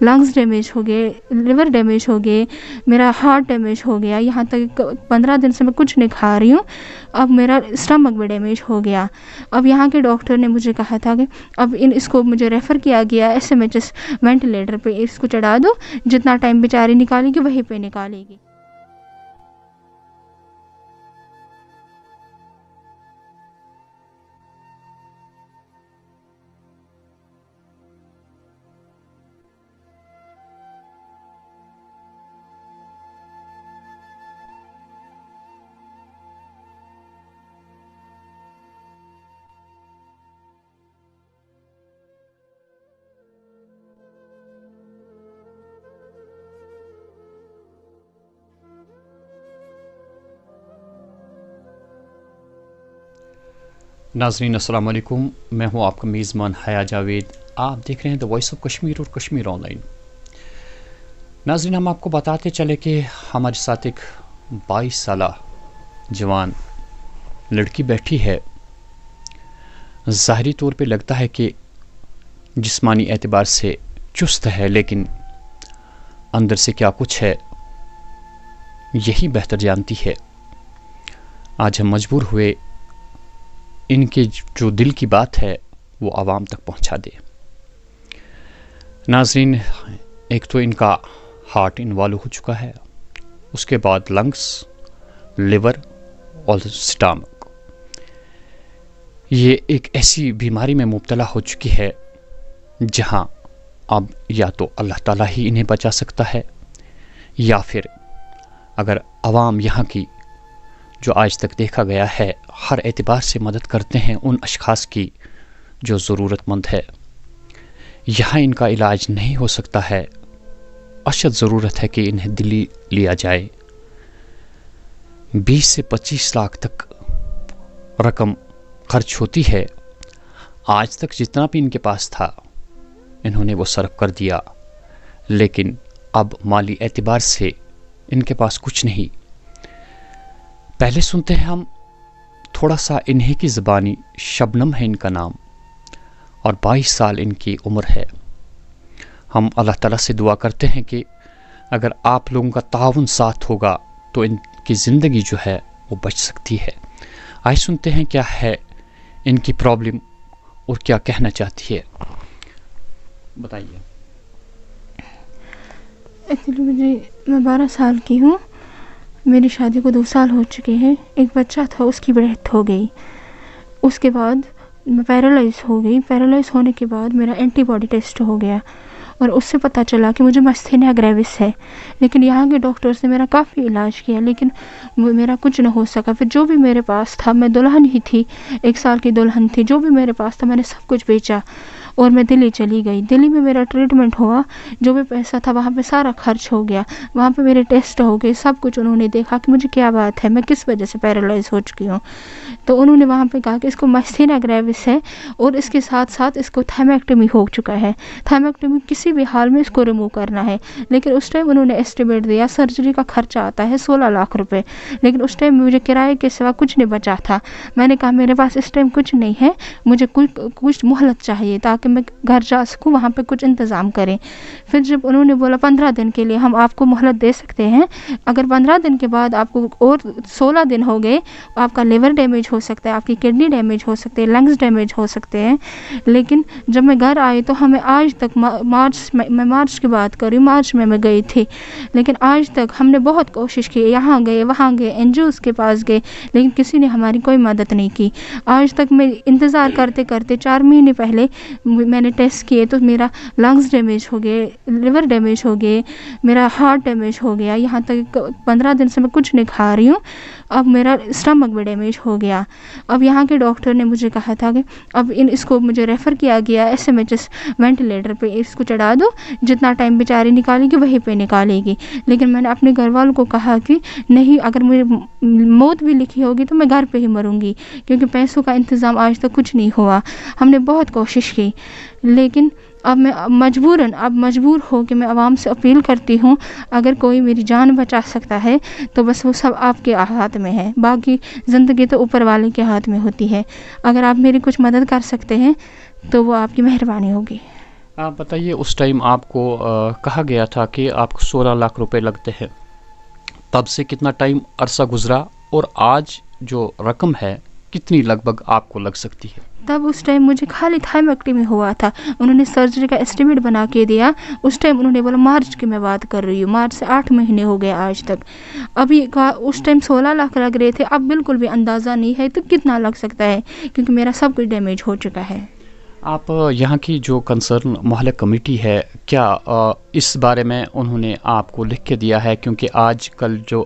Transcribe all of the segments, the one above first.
Lungs damage ہو گئے, liver damage ہو گئے, میرا ہارٹ ڈیمیج ہو گیا, یہاں تک 15 دن سے میں کچھ نہیں کھا رہی ہوں. اب میرا اسٹمک بھی ڈیمیج ہو گیا. اب یہاں کے ڈاکٹر نے مجھے کہا تھا کہ اب اس کو مجھے ریفر کیا گیا SMHS وینٹیلیٹر پہ, اس کو چڑھا دو, جتنا ٹائم بیچاری نکالے گی وہیں پہ نکالے گی. ناظرین السلام علیکم, میں ہوں آپ کا میزبان حیا جاوید. آپ دیکھ رہے ہیں دا وائس آف کشمیر اور کشمیر آن لائن. ناظرین, ہم آپ کو بتاتے چلے کہ ہمارے ساتھ ایک 22 سالہ جوان لڑکی بیٹھی ہے. ظاہری طور پہ لگتا ہے کہ جسمانی اعتبار سے چست ہے, لیکن اندر سے کیا کچھ ہے یہی بہتر جانتی ہے. آج ہم مجبور ہوئے ان کے جو دل کی بات ہے وہ عوام تک پہنچا دے. ناظرین, ایک تو ان کا ہارٹ انوالو ہو چکا ہے, اس کے بعد لنگس, لیور اور سٹامک. یہ ایک ایسی بیماری میں مبتلا ہو چکی ہے جہاں اب یا تو اللہ تعالیٰ ہی انہیں بچا سکتا ہے, یا پھر اگر عوام یہاں کی جو آج تک دیکھا گیا ہے ہر اعتبار سے مدد کرتے ہیں ان اشخاص کی جو ضرورت مند ہے, یہاں ان کا علاج نہیں ہو سکتا ہے, اشد ضرورت ہے کہ انہیں دلی لیا جائے. 20 سے 25 لاکھ تک رقم خرچ ہوتی ہے. آج تک جتنا بھی ان کے پاس تھا انہوں نے وہ صرف کر دیا, لیکن اب مالی اعتبار سے ان کے پاس کچھ نہیں. پہلے سنتے ہیں ہم تھوڑا سا انہی کی زبانی. شبنم ہے ان کا نام اور 22 سال ان کی عمر ہے. ہم اللہ تعالیٰ سے دعا کرتے ہیں کہ اگر آپ لوگوں کا تعاون ساتھ ہوگا تو ان کی زندگی جو ہے وہ بچ سکتی ہے. آئے سنتے ہیں کیا ہے ان کی پرابلم اور کیا کہنا چاہتی ہے. بتائیے. ایکچولی میں 12 سال کی ہوں. میری شادی کو 2 سال ہو چکے ہیں. ایک بچہ تھا, اس کی ڈیتھ ہو گئی. اس کے بعد میں پیرالائز ہو گئی. پیرالائز ہونے کے بعد میرا اینٹی باڈی ٹیسٹ ہو گیا اور اس سے پتہ چلا کہ مجھے مستھینیا گریوس ہے. لیکن یہاں کے ڈاکٹرز نے میرا کافی علاج کیا, لیکن میرا کچھ نہ ہو سکا. پھر جو بھی میرے پاس تھا, میں دلہن ہی تھی, 1 سال کی دلہن تھی, جو بھی میرے پاس تھا میں نے سب کچھ بیچا اور میں دلی چلی گئی. دلی میں میرا ٹریٹمنٹ ہوا, جو بھی پیسہ تھا وہاں پہ سارا خرچ ہو گیا. وہاں پہ میرے ٹیسٹ ہو گئے, سب کچھ انہوں نے دیکھا کہ مجھے کیا بات ہے, میں کس وجہ سے پیرالائز ہو چکی ہوں. تو انہوں نے وہاں پہ کہا کہ اس کو مستھینیا گریوس ہے اور اس کے ساتھ ساتھ اس کو تھائمیکٹومی ہو چکا ہے. تھائمیکٹومی کسی بھی حال میں اس کو ریموو کرنا ہے. لیکن اس ٹائم انہوں نے ایسٹیمیٹ دیا سرجری کا خرچہ آتا ہے 16 لاکھ روپے. لیکن اس ٹائم مجھے کرائے کے سوا کچھ نہیں بچا تھا. میں نے کہا میرے پاس اس ٹائم کچھ نہیں ہے, مجھے کچھ مہلت چاہیے تاکہ میں گھر جا سکوں, وہاں پہ کچھ انتظام کریں. پھر جب انہوں نے بولا 15 دن کے لیے ہم آپ کو مہلت دے سکتے ہیں, اگر 15 دن کے بعد آپ کو اور 16 دن ہو گئے, آپ کا لیور ڈیمیج ہو سکتا ہے, آپ کی کڈنی ڈیمیج ہو سکتے ہیں, لنگس ڈیمیج ہو سکتے ہیں. لیکن جب میں گھر آئی تو ہمیں آج تک مارچ کی بات کری, مارچ میں گئی تھی, لیکن آج تک ہم نے بہت کوشش کی, یہاں گئے وہاں گئے, NGOs کے پاس گئے, لیکن کسی نے ہماری کوئی مدد نہیں کی. آج تک میں انتظار کرتے کرتے 4 مہینے پہلے میں نے ٹیسٹ کیے تو میرا لنگس ڈیمیج ہو گئے, لیور ڈیمیج ہو گئے, میرا ہارٹ ڈیمیج ہو گیا, یہاں تک 15 دن سے میں کچھ نہیں کھا رہی ہوں. اب میرا اسٹمک بھی ڈیمیج ہو گیا. اب یہاں کے ڈاکٹر نے مجھے کہا تھا کہ اب اس کو مجھے ریفر کیا گیا SMHS وینٹیلیٹر پہ, اس کو چڑھا دو, جتنا ٹائم بیچاری نکالے گی وہیں پہ نکالے گی. لیکن میں نے اپنے گھر والوں کو کہا کہ نہیں, اگر مجھے موت بھی لکھی ہوگی تو میں گھر پہ ہی مروں گی, کیونکہ پیسوں کا انتظام آج تک کچھ نہیں ہوا. ہم نے بہت کوشش کی, لیکن اب میں مجبور ہو کہ میں عوام سے اپیل کرتی ہوں, اگر کوئی میری جان بچا سکتا ہے تو بس وہ سب آپ کے ہاتھ میں ہے, باقی زندگی تو اوپر والے کے ہاتھ میں ہوتی ہے. اگر آپ میری کچھ مدد کر سکتے ہیں تو وہ آپ کی مہربانی ہوگی. آپ بتائیے اس ٹائم آپ کو کہا گیا تھا کہ آپ کو 16 لاکھ روپے لگتے ہیں، تب سے کتنا ٹائم عرصہ گزرا اور آج جو رقم ہے کتنی لگ بھگ آپ کو لگ سکتی ہے؟ تب اس ٹائم مجھے خالی تھائمیکٹمی ہوا تھا، انہوں نے سرجری کا اسٹیمیٹ بنا کے دیا، اس ٹائم انہوں نے بولا مارچ کی میں بات کر رہی ہوں، مارچ سے 8 مہینے ہو گئے آج تک، ابھی اس ٹائم 16 لاکھ لگ رہے تھے، اب بالکل بھی اندازہ نہیں ہے تو کتنا لگ سکتا ہے، کیونکہ میرا سب کچھ ڈیمیج ہو چکا ہے۔ آپ یہاں کی جو کنسرن محلہ کمیٹی ہے، کیا اس بارے میں انہوں نے آپ کو لکھ کے دیا ہے؟ کیونکہ آج کل جو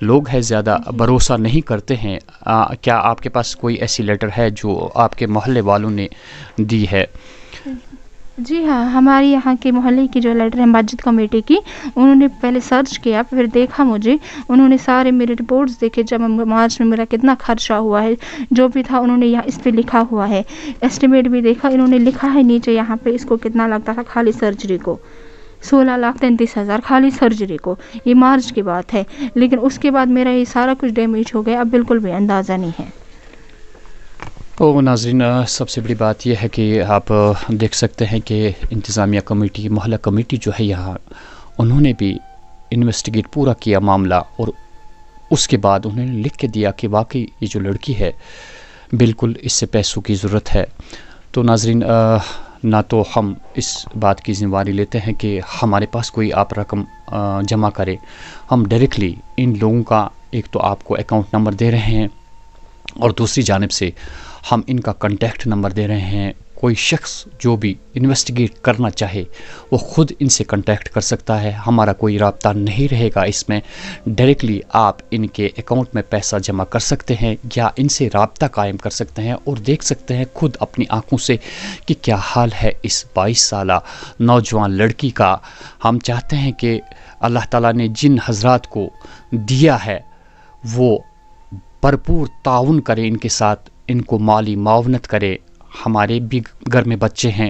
لوگ ہیں زیادہ بھروسہ نہیں کرتے ہیں، کیا آپ کے پاس کوئی ایسی لیٹر ہے جو آپ کے محلے والوں نے دی ہے؟ جی ہاں، ہمارے یہاں کے محلے کی جو لیٹر ہے مسجد کمیٹی کی، انہوں نے پہلے سرچ کیا، پھر دیکھا مجھے، انہوں نے سارے میرے رپورٹس دیکھے، جب مارچ میں میرا کتنا خرچہ ہوا ہے جو بھی تھا انہوں نے یہاں اس پہ لکھا ہوا ہے، ایسٹیمیٹ بھی دیکھا، انہوں نے لکھا ہے نیچے یہاں پہ اس کو کتنا لگتا تھا خالی سرجری کو، 16,33,000 خالی سرجری کو، یہ مارچ کی بات ہے، لیکن اس کے بعد میرا یہ سارا کچھ ڈیمیج ہو گیا، اب بالکل بھی اندازہ نہیں ہے۔ تو ناظرین، سب سے بڑی بات یہ ہے کہ آپ دیکھ سکتے ہیں کہ انتظامیہ کمیٹی، محلہ کمیٹی جو ہے یہاں، انہوں نے بھی انویسٹیگیٹ پورا کیا معاملہ، اور اس کے بعد انہوں نے لکھ کے دیا کہ واقعی یہ جو لڑکی ہے بالکل اس سے پیسوں کی ضرورت ہے۔ تو ناظرین، نہ تو ہم اس بات کی ذمہ داری لیتے ہیں کہ ہمارے پاس کوئی آپ رقم جمع کرے، ہم ڈائریکٹلی ان لوگوں کا ایک تو آپ کو اکاؤنٹ نمبر دے رہے ہیں، اور دوسری جانب سے ہم ان کا کنٹیکٹ نمبر دے رہے ہیں۔ کوئی شخص جو بھی انویسٹیگیٹ کرنا چاہے وہ خود ان سے کنٹیکٹ کر سکتا ہے، ہمارا کوئی رابطہ نہیں رہے گا اس میں، ڈائریکٹلی آپ ان کے اکاؤنٹ میں پیسہ جمع کر سکتے ہیں یا ان سے رابطہ قائم کر سکتے ہیں، اور دیکھ سکتے ہیں خود اپنی آنکھوں سے کہ کیا حال ہے اس 22 سالہ نوجوان لڑکی کا۔ ہم چاہتے ہیں کہ اللہ تعالیٰ نے جن حضرات کو دیا ہے وہ بھرپور تعاون کرے ان کے ساتھ، ان کو مالی معاونت کرے۔ ہمارے بھی گھر میں بچے ہیں،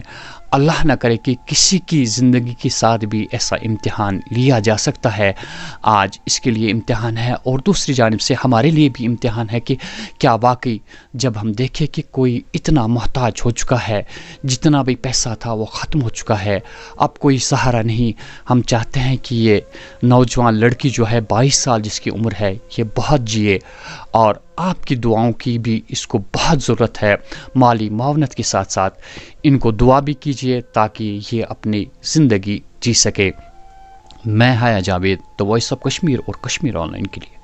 اللہ نہ کرے کہ کسی کی زندگی کے ساتھ بھی ایسا امتحان لیا جا سکتا ہے، آج اس کے لیے امتحان ہے، اور دوسری جانب سے ہمارے لیے بھی امتحان ہے کہ کیا واقعی جب ہم دیکھیں کہ کوئی اتنا محتاج ہو چکا ہے، جتنا بھی پیسہ تھا وہ ختم ہو چکا ہے، اب کوئی سہارا نہیں، ہم چاہتے ہیں کہ یہ نوجوان لڑکی جو ہے 22 سال جس کی عمر ہے، یہ بہت جیے، اور آپ کی دعاؤں کی بھی اس کو بہت ضرورت ہے، مالی معاونت کے ساتھ ساتھ ان کو دعا بھی کیجیے تاکہ یہ اپنی زندگی جی سکے۔ میں حیا جاوید، دی وائس آف کشمیر اور کشمیر آن لائن کے لیے۔